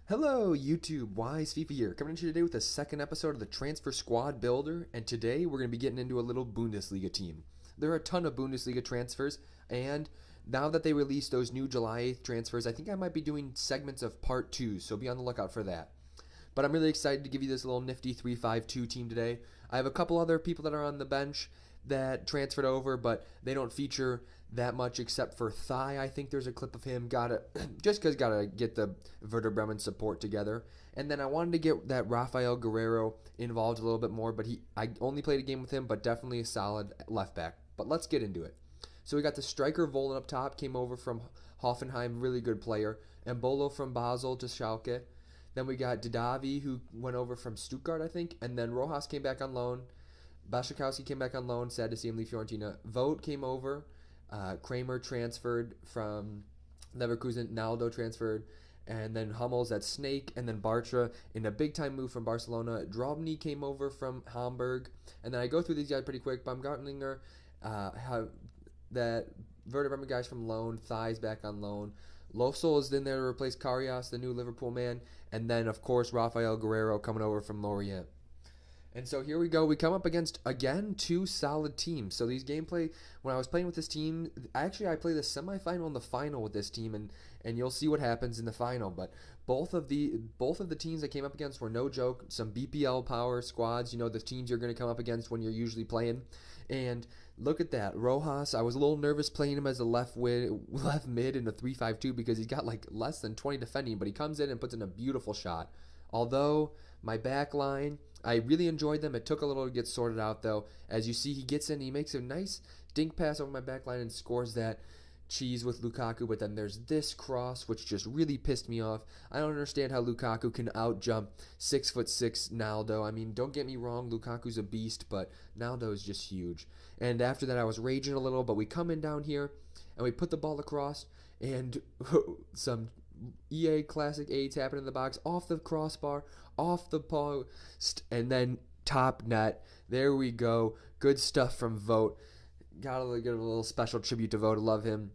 Hello YouTube, Wise FIFA here, coming to you today with the second episode of the Transfer Squad Builder, and today we're going to be getting into a little Bundesliga team. There are a ton of Bundesliga transfers, and now that they released those new July 8th transfers, I think I might be doing segments of part 2, so be on the lookout for that. But I'm really excited to give you this little nifty 3-5-2 team today. I have a couple other people that are on the bench that transferred over, but they don't feature that much except for Thigh. I think there's a clip of him. Gotta just because gotta get the Werder Bremen support together. And then I wanted to get that Rafael Guerrero involved a little bit more, but I only played a game with him, but definitely a solid left back. But let's get into it. So we got the striker Volland up top, came over from Hoffenheim, really good player. Embolo from Basel to Schalke. Then we got Didavi, who went over from Stuttgart, I think. And then Rojas came back on loan. Bashikowski came back on loan. Sad to see him leave Fiorentina. Vogt came over. Kramer transferred from Leverkusen. Naldo transferred. And then Hummels at Snake. And then Bartra in a big-time move from Barcelona. Drobny came over from Hamburg. And then I go through these guys pretty quick. Baumgartlinger, that Werder Bremen guys from loan. Thighs back on loan. Losel is in there to replace Karius, the new Liverpool man. And then, of course, Rafael Guerrero coming over from Lorient. And so here we go. We come up against, again, two solid teams. So these gameplay, when I was playing with this team, I played the semifinal and the final with this team, and you'll see what happens in the final. But both of the teams I came up against were no joke. Some BPL power squads, the teams you're going to come up against when you're usually playing. And look at that. Rojas, I was a little nervous playing him as a left mid in a 3-5-2 because he's got like less than 20 defending, but he comes in and puts in a beautiful shot. Although my back line, I really enjoyed them. It took a little to get sorted out, though. As you see, he gets in, he makes a nice dink pass over my back line and scores that cheese with Lukaku, but then there's this cross, which just really pissed me off. I don't understand how Lukaku can outjump 6'6" Naldo. I mean, don't get me wrong, Lukaku's a beast, but Naldo is just huge. And after that, I was raging a little, but we come in down here, and we put the ball across, and some EA Classic AIDS happened in the box, off the crossbar, off the post, and then top net. There we go. Good stuff from Vogt. Gotta give a little special tribute to Vogt. I love him.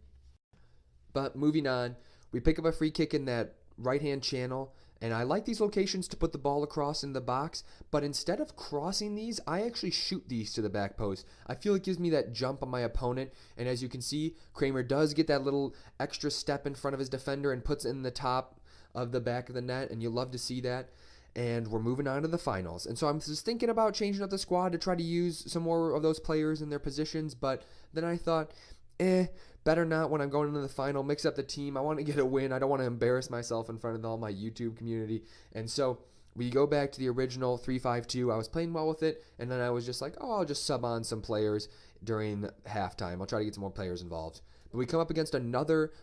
But moving on, we pick up a free kick in that right-hand channel, and I like these locations to put the ball across in the box, but instead of crossing these, I actually shoot these to the back post. I feel it gives me that jump on my opponent, and as you can see, Kramer does get that little extra step in front of his defender and puts it in the top of the back of the net, and you love to see that. And we're moving on to the finals. And so I'm just thinking about changing up the squad to try to use some more of those players in their positions, but then I thought, better not when I'm going into the final. Mix up the team. I want to get a win. I don't want to embarrass myself in front of all my YouTube community. And so we go back to the original 3-5-2. I was playing well with it, and then I was just like, I'll just sub on some players during halftime. I'll try to get some more players involved. But we come up against another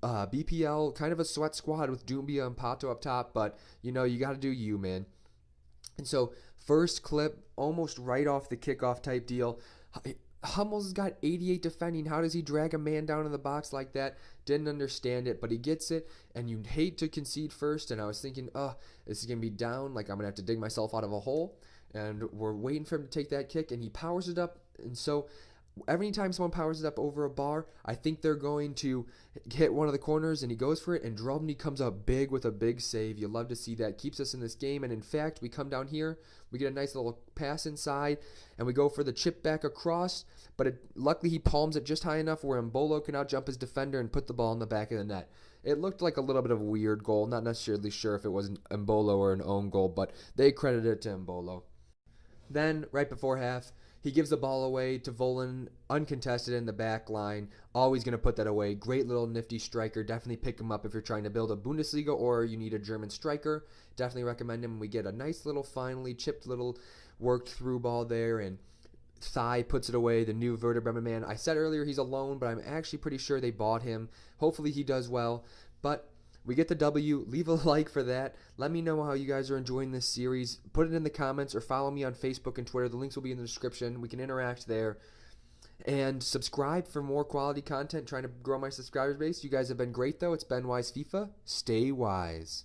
BPL, kind of a sweat squad with Doumbia and Pato up top, but, you got to do you, man. And so first clip, almost right off the kickoff type deal. Hummels has got 88 defending. How does he drag a man down in the box like that? Didn't understand it, but he gets it, and you hate to concede first. And I was thinking, this is going to be down. Like, I'm going to have to dig myself out of a hole. And we're waiting for him to take that kick, and he powers it up. And so every time someone powers it up over a bar, I think they're going to hit one of the corners, and he goes for it, and Drobny comes up big with a big save. You love to see that. Keeps us in this game, and in fact, we come down here, we get a nice little pass inside, and we go for the chip back across, but luckily he palms it just high enough where Embolo can outjump his defender and put the ball in the back of the net. It looked like a little bit of a weird goal, not necessarily sure if it was an Embolo or an own goal, but they credited it to Embolo. Then, right before half, he gives the ball away to Volland, uncontested in the back line. Always going to put that away. Great little nifty striker. Definitely pick him up if you're trying to build a Bundesliga or you need a German striker. Definitely recommend him. We get a nice little, finely chipped little worked through ball there, and Thigh puts it away, the new Werder Bremen man. I said earlier he's a loan, but I'm actually pretty sure they bought him. Hopefully he does well. But we get the W. Leave a like for that. Let me know how you guys are enjoying this series. Put it in the comments or follow me on Facebook and Twitter. The links will be in the description. We can interact there. And subscribe for more quality content. Trying to grow my subscriber base. You guys have been great, though. It's been Wise FIFA. Stay wise.